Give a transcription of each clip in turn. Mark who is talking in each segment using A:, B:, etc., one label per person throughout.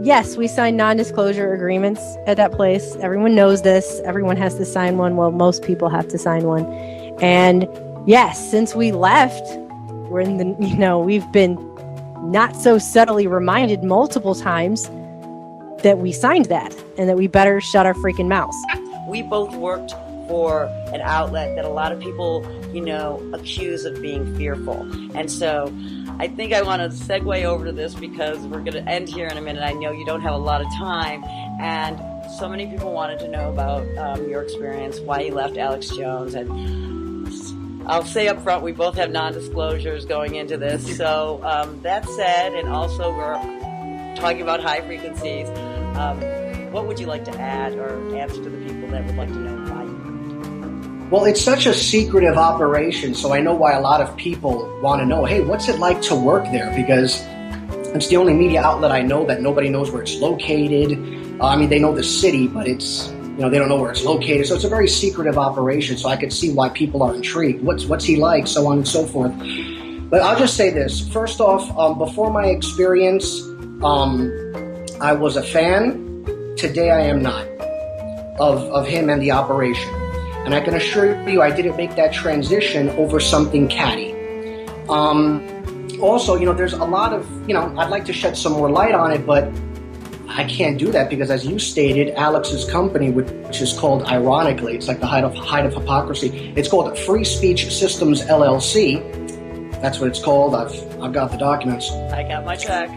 A: Yes, we signed non-disclosure agreements at that place. Everyone knows this. Everyone has to sign one. Well, most people have to sign one. And yes, since we left, we're in the, we've been not so subtly reminded multiple times that we signed that and that we better shut our freaking mouths.
B: We both worked for an outlet that a lot of people, accuse of being fearful. And so I think I want to segue over to this because we're going to end here in a minute. I know you don't have a lot of time, and so many people wanted to know about your experience, why you left Alex Jones. And I'll say up front, we both have non-disclosures going into this. So that said, and also we're talking about high frequencies, what would you like to add or answer to the people that would like to know why you left?
C: Well, it's such a secretive operation, so I know why a lot of people want to know, hey, what's it like to work there? Because it's the only media outlet I know that nobody knows where it's located. They know the city, but it's, they don't know where it's located. So it's a very secretive operation, so I could see why people are intrigued. What's he like, so on and so forth. But I'll just say this. First off, before my experience, I was a fan. Today I am not of him and the operation. And I can assure you I didn't make that transition over something catty. Also, there's a lot of, I'd like to shed some more light on it, but I can't do that because, as you stated, Alex's company, which is called, ironically, it's like the height of hypocrisy, it's called Free Speech Systems LLC. That's what it's called. I've got the documents.
B: I got my check.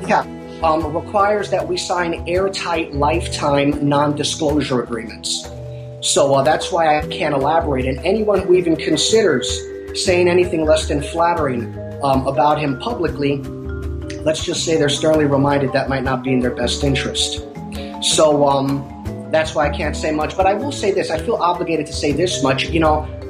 C: Yeah. Requires that we sign airtight lifetime non-disclosure agreements. So that's why I can't elaborate. And anyone who even considers saying anything less than flattering about him publicly, let's just say they're sternly reminded that might not be in their best interest. So that's why I can't say much. But I will say this. I feel obligated to say this much.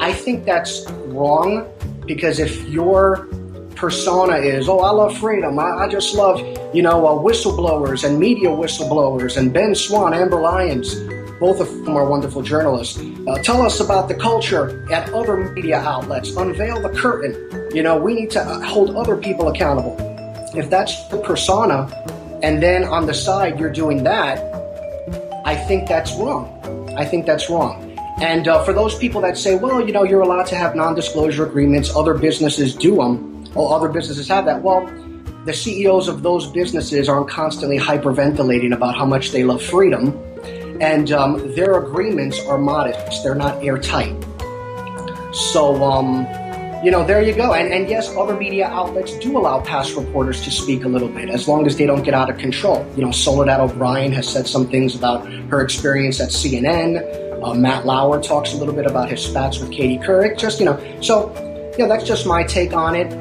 C: I think that's wrong because if your persona is, I love freedom, I just love, whistleblowers and media whistleblowers and Ben Swan, Amber Lyons, both of whom are wonderful journalists. Tell us about the culture at other media outlets. Unveil the curtain. We need to hold other people accountable. If that's the persona, and then on the side you're doing that, I think that's wrong. And for those people that say, well, you're allowed to have non-disclosure agreements, other businesses do them, or other businesses have that. Well, the CEOs of those businesses aren't constantly hyperventilating about how much they love freedom. And their agreements are modest. They're not airtight. So, there you go. And yes, other media outlets do allow past reporters to speak a little bit, as long as they don't get out of control. Soledad O'Brien has said some things about her experience at CNN. Matt Lauer talks a little bit about his spats with Katie Couric. That's just my take on it.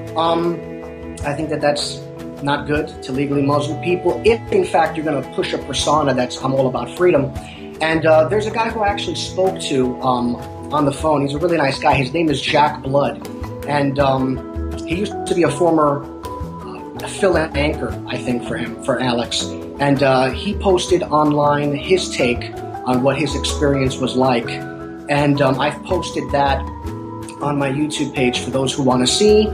C: I think that's not good to legally muzzle people if, in fact, you're going to push a persona that's I'm all about freedom. And there's a guy who I actually spoke to on the phone. He's a really nice guy. His name is Jack Blood. And he used to be a former fill-in anchor, I think, for Alex. And he posted online his take on what his experience was like. And I've posted that on my YouTube page for those who want to see.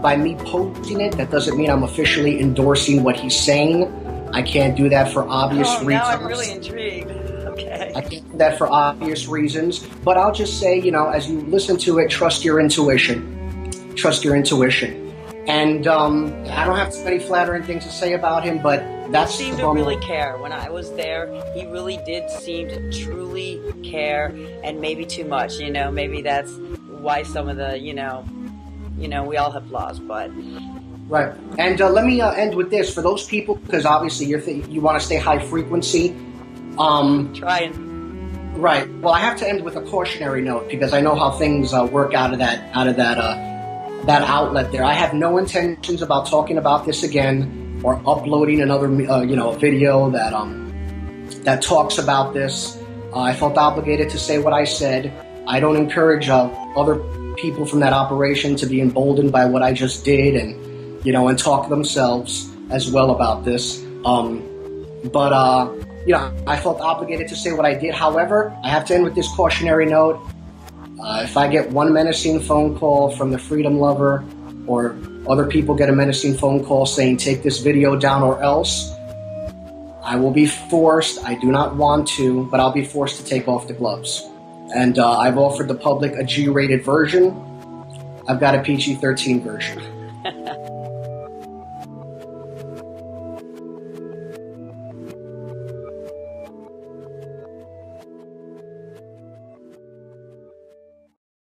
C: By me posting it, that doesn't mean I'm officially endorsing what he's saying. I can't do that for obvious reasons.
B: Now I'm really intrigued. Okay.
C: I can't do that for obvious reasons. But I'll just say, as you listen to it, trust your intuition. Trust your intuition. And I don't have many flattering things to say about him, but that's...
B: He seemed to really care. When I was there, he really did seem to truly care, and maybe too much. Maybe that's why some of the, we all have flaws, but...
C: Right. And let me end with this. For those people, because obviously you want to stay high frequency.
B: Trying.
C: Right. Well, I have to end with a cautionary note because I know how things work out of that outlet there. I have no intentions about talking about this again or uploading another video that talks about this. I felt obligated to say what I said. I don't encourage other people from that operation to be emboldened by what I just did and talk themselves as well about this. I felt obligated to say what I did. However, I have to end with this cautionary note. If I get one menacing phone call from the freedom lover or other people get a menacing phone call saying, take this video down or else, I will be forced, I do not want to, but I'll be forced to take off the gloves. And I've offered the public a G-rated version. I've got a PG-13 version.